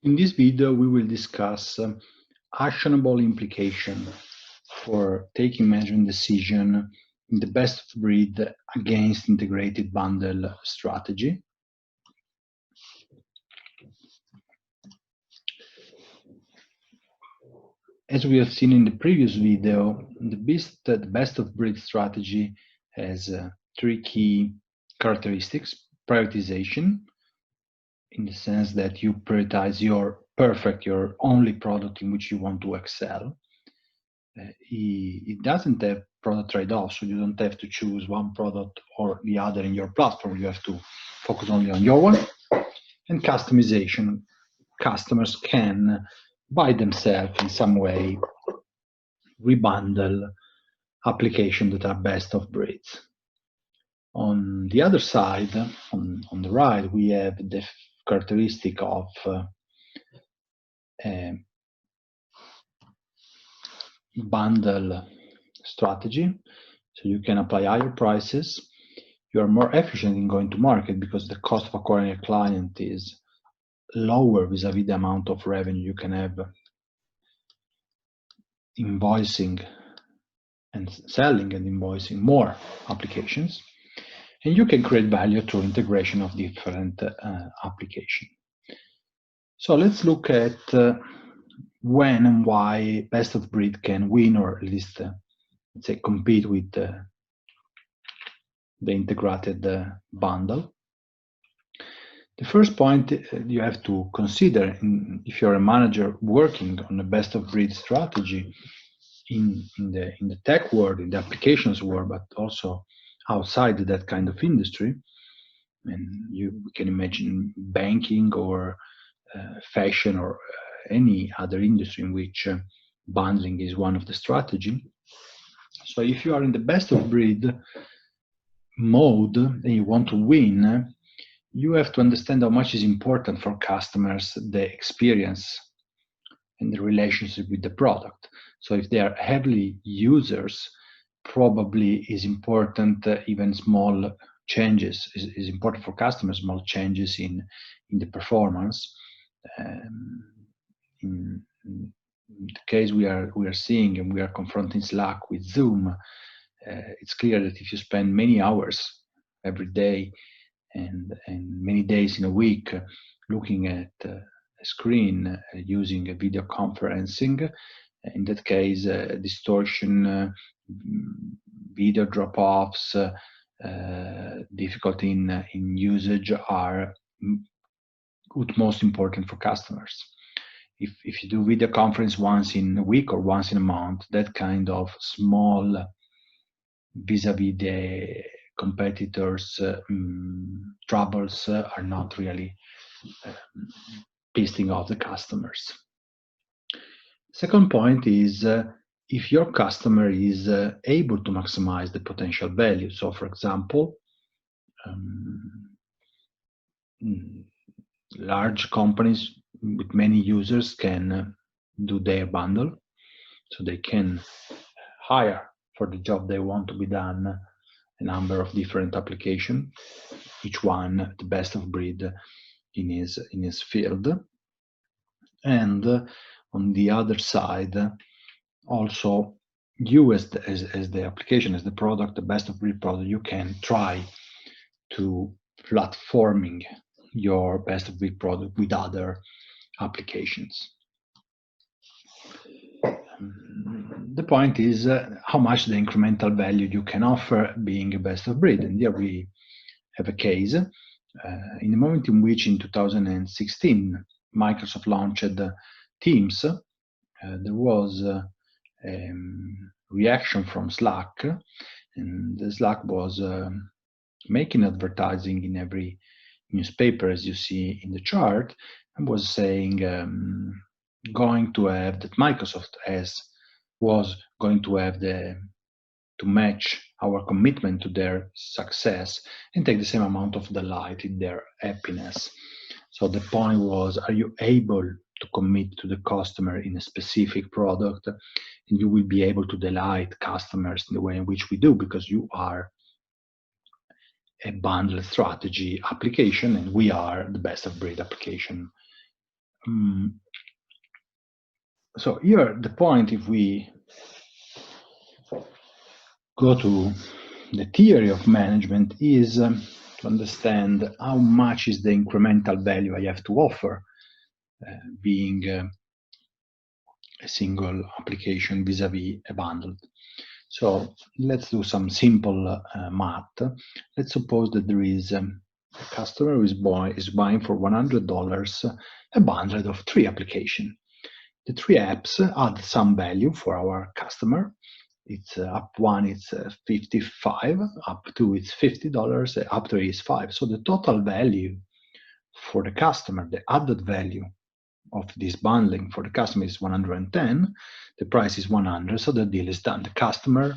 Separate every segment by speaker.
Speaker 1: In this video, we will discuss actionable implication for taking management decision in the best of breed against integrated bundle strategy. As we have seen in the previous video, the best of breed strategy has three key characteristics: prioritization, in the sense that you prioritize your only product in which you want to excel. It doesn't have product trade-offs, so you don't have to choose one product or the other in your platform. You have to focus only on your one. And customization. Customers can, by themselves, in some way, rebundle applications that are best of breeds. On the other side, on the right, we have the characteristic of bundle strategy. So you can apply higher prices. You are more efficient in going to market because the cost of acquiring a client is lower vis-a-vis the amount of revenue you can have invoicing and selling and invoicing more applications. And you can create value through integration of different applications. So let's look at when and why best of breed can win, or at least let's say compete with the integrated bundle. The first point you have to consider if you're a manager working on a best of breed strategy in the tech world, in the applications world, but also outside that kind of industry. And you can imagine banking or fashion or any other industry in which bundling is one of the strategy. So if you are in the best of breed mode and you want to win, you have to understand how much is important for customers the experience and the relationship with the product. So if they are heavily users, probably is important, even small changes is important for customers, small changes in the performance. In the case we are seeing and we are confronting Slack with Zoom, it's clear that if you spend many hours every day and many days in a week looking at a screen using a video conferencing, in that case, distortion, video drop-offs, difficulty in usage are most important for customers. If you do video conference once in a week or once in a month, that kind of small vis-a-vis the competitors' troubles are not really pissing off the customers. Second point is if your customer is able to maximize the potential value. So, for example, large companies with many users can do their bundle, so they can hire for the job they want to be done a number of different applications, each one the best of breed in his field. And on the other side, also you as the application, as the product, the best of breed product, you can try to platforming your best of breed product with other applications. The point is how much the incremental value you can offer being a best of breed. And here we have a case. In the moment in which in 2016 Microsoft launched Teams, there was a reaction from Slack, and the Slack was making advertising in every newspaper, as you see in the chart, and was saying going to have that Microsoft was going to have to match our commitment to their success and take the same amount of delight in their happiness. So the point was, are you able to commit to the customer in a specific product, and you will be able to delight customers in the way in which we do, because you are a bundle strategy application and we are the best of breed application So here, the point, if we go to the theory of management, is to understand how much is the incremental value I have to offer, being a single application vis-a-vis a bundle. So let's do some simple math. Let's suppose that there is a customer who is buying for $100 a bundle of 3 applications. The 3 apps add some value for our customer. It's up 1, it's 55, up 2, it's $50, up 3 is 5. So the total value for the customer, the added value of this bundling for the customer is 110. The price is 100, so the deal is done. The customer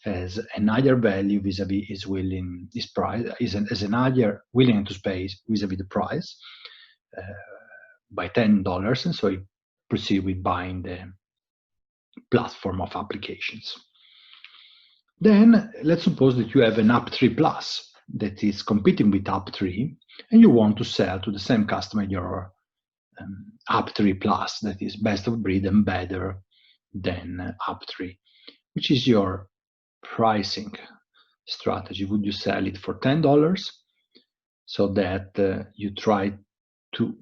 Speaker 1: has an higher value vis-a-vis his price, is an higher willing to pay vis-a-vis the price by $10, and so he proceed with buying the platform of applications. Then let's suppose that you have an App 3 Plus that is competing with App 3, and you want to sell to the same customer your App 3 Plus that is best of breed and better than App 3. Which is your pricing strategy? Would you sell it for $10 so that you try to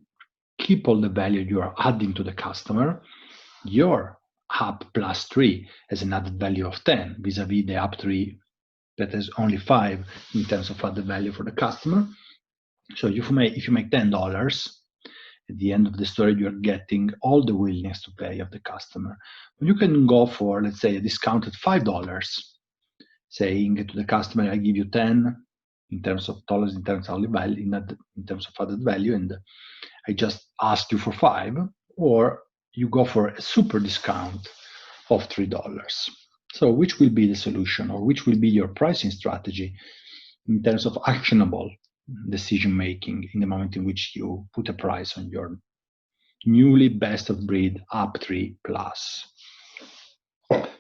Speaker 1: keep all the value you are adding to the customer? Your App Plus 3 has an added value of 10 vis-a-vis the App 3 that has only 5 in terms of added value for the customer. So if you make $10, at the end of the story, you're getting all the willingness to pay of the customer. But you can go for, let's say, a discounted $5, saying to the customer, I give you 10 in terms of dollars, in terms of value, in terms of added value, and I just ask you for 5, or you go for a super discount of $3. So which will be the solution, or which will be your pricing strategy in terms of actionable decision making in the moment in which you put a price on your newly best of breed App 3 Plus?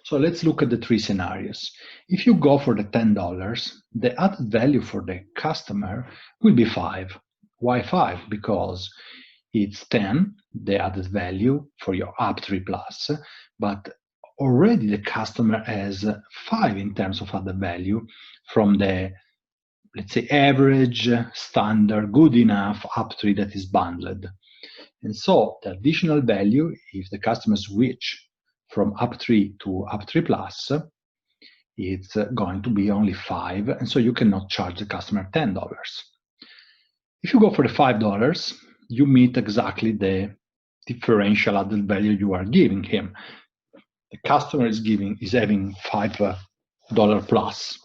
Speaker 1: So let's look at the 3 scenarios. If you go for the $10, the added value for the customer will be 5. Why 5? Because it's 10, the added value for your App 3 Plus, but already the customer has 5 in terms of added value from the, let's say, average, standard, good enough App 3 that is bundled. And so the additional value, if the customer switch from App 3 to App 3 Plus, it's going to be only 5, and so you cannot charge the customer $10. If you go for the $5, you meet exactly the differential added value you are giving him. The customer is having $5 plus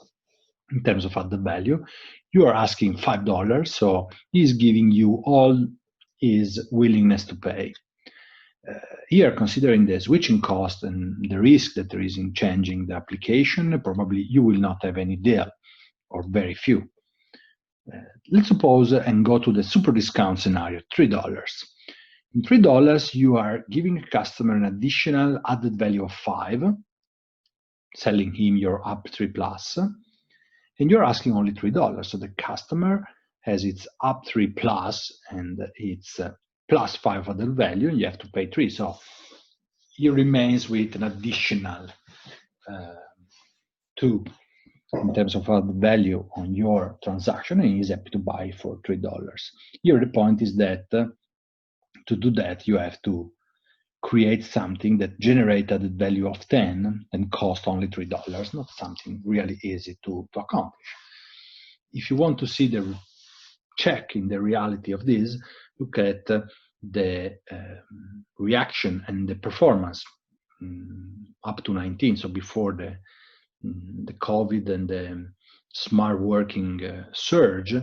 Speaker 1: in terms of added value. You are asking $5, so he's giving you all his willingness to pay. Here, considering the switching cost and the risk that there is in changing the application, probably you will not have any deal, or very few. Let's suppose and go to the super discount scenario, $3. In $3, you are giving a customer an additional added value of 5, selling him your App 3 Plus, and you're asking only $3. So the customer has its App 3 Plus and it's plus 5 added value, and you have to pay 3. So he remains with an additional 2 in terms of added value on your transaction, and he's happy to buy for $3. Here the point is that to do that, you have to create something that generates added value of 10 and cost only $3, not something really easy to accomplish. If you want to see the check in the reality of this, look at the reaction and the performance up to 19, so before the COVID and the smart working surge.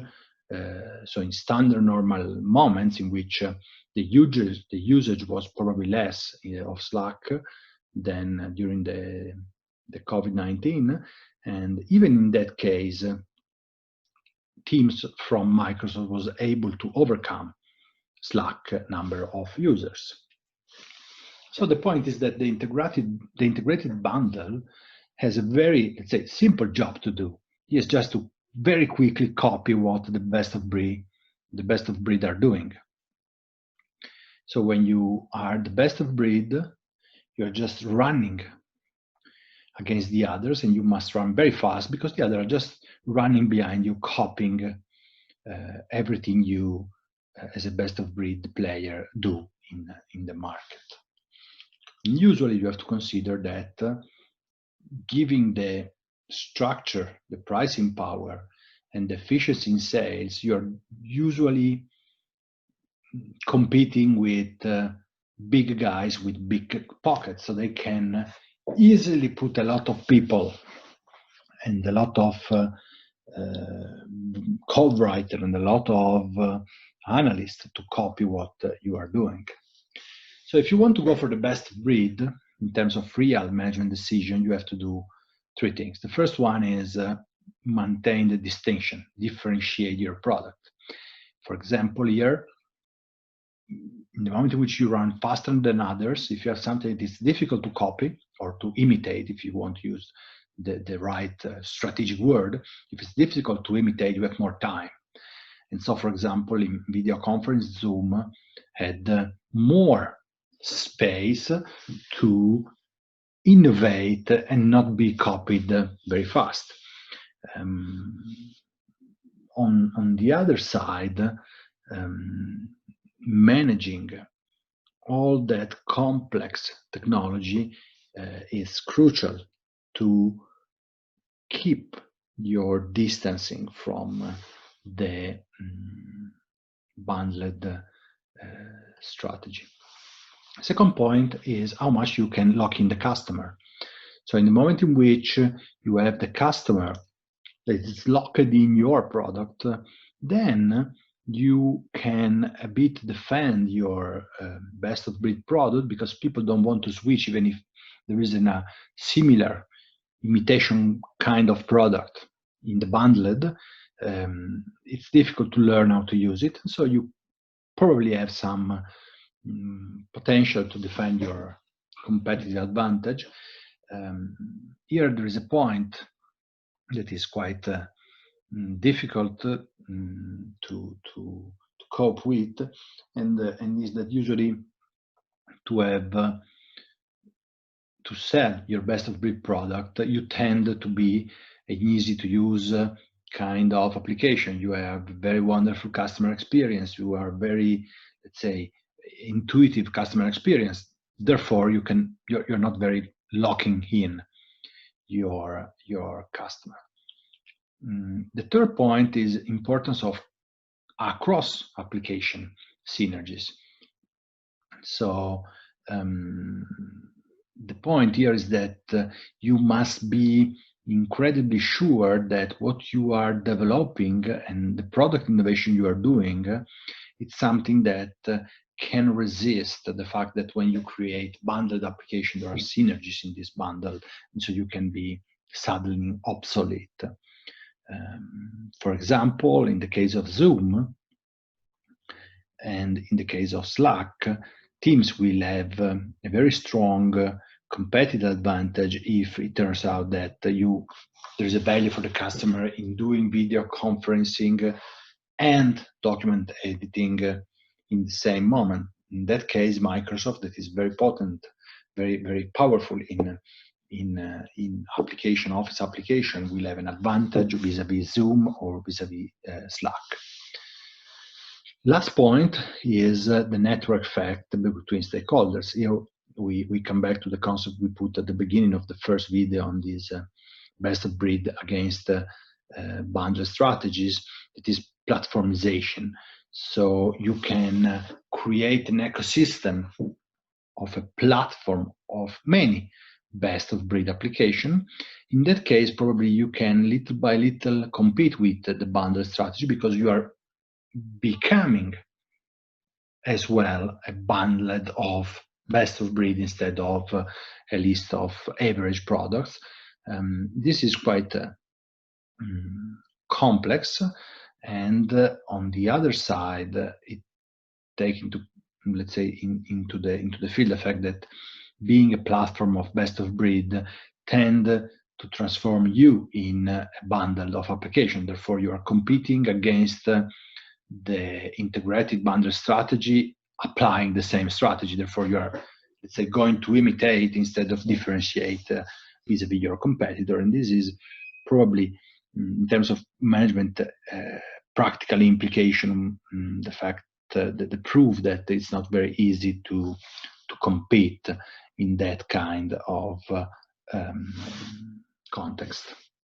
Speaker 1: So in standard normal moments in which the usage was probably less of Slack than during the COVID-19, and even in that case, teams from Microsoft was able to overcome Slack number of users. So the point is that the integrated bundle has a very, let's say, simple job to do. It's just to very quickly copy what the best of breed are doing. So when you are the best of breed, you're just running against the others, and you must run very fast because the others are just running behind you, copying everything you, as a best of breed player, do in the market. And usually, you have to consider that giving the structure, the pricing power, and the efficiency in sales, you're usually competing with big guys with big pockets, so they can easily put a lot of people and a lot of code writer and a lot of analysts to copy what you are doing. So if you want to go for the best breed in terms of real management decision, you have to do three things. The first one is maintain the distinction, differentiate your product. For example, here, in the moment in which you run faster than others, if you have something that is difficult to copy or to imitate, if you want to use the right strategic word, if it's difficult to imitate, you have more time. And so, for example, in video conference, Zoom had more space to innovate and not be copied very fast. On the other side, managing all that complex technology is crucial to keep your distancing from the bundled strategy. Second point is how much you can lock in the customer. So in the moment in which you have the customer that is locked in your product, then you can a bit defend your best of breed product, because people don't want to switch even if there isn't a similar imitation kind of product in the bundled. It's difficult to learn how to use it, so you probably have some potential to defend your competitive advantage. Here there is a point that is quite difficult to cope with, and is that usually to have to sell your best of breed product, you tend to be an easy to use kind of application. You have very wonderful customer experience. You are very, let's say, intuitive customer experience. Therefore, you're not very locking in your customer. The third point is importance of across application synergies. So the point here is that you must be incredibly sure that what you are developing and the product innovation you are doing, it's something that can resist the fact that when you create bundled application, there are synergies in this bundle, and so you can be suddenly obsolete. For example, in the case of Zoom and in the case of Slack, Teams will have a very strong competitive advantage if it turns out that there's a value for the customer in doing video conferencing and document editing in the same moment. In that case, Microsoft, that is very potent, very, very powerful in application, office application, will have an advantage vis-a-vis Zoom or vis-a-vis Slack. Last point is the network effect between stakeholders. Here we come back to the concept we put at the beginning of the first video on this best of breed against bundle strategies. It is platformization. So you can create an ecosystem of a platform of many best of breed application. In that case, probably you can little by little compete with the bundle strategy, because you are becoming as well a bundle of best of breed instead of a list of average products. This is quite complex, and on the other side, it takes into, let's say, into the field effect that being a platform of best of breed tend to transform you in a bundle of application. Therefore, you are competing against the integrated bundle strategy applying the same strategy. Therefore, you are, let's say, going to imitate instead of differentiate vis-a-vis your competitor. And this is probably, in terms of management practical implication, the fact the proof that it's not very easy to compete in that kind of context.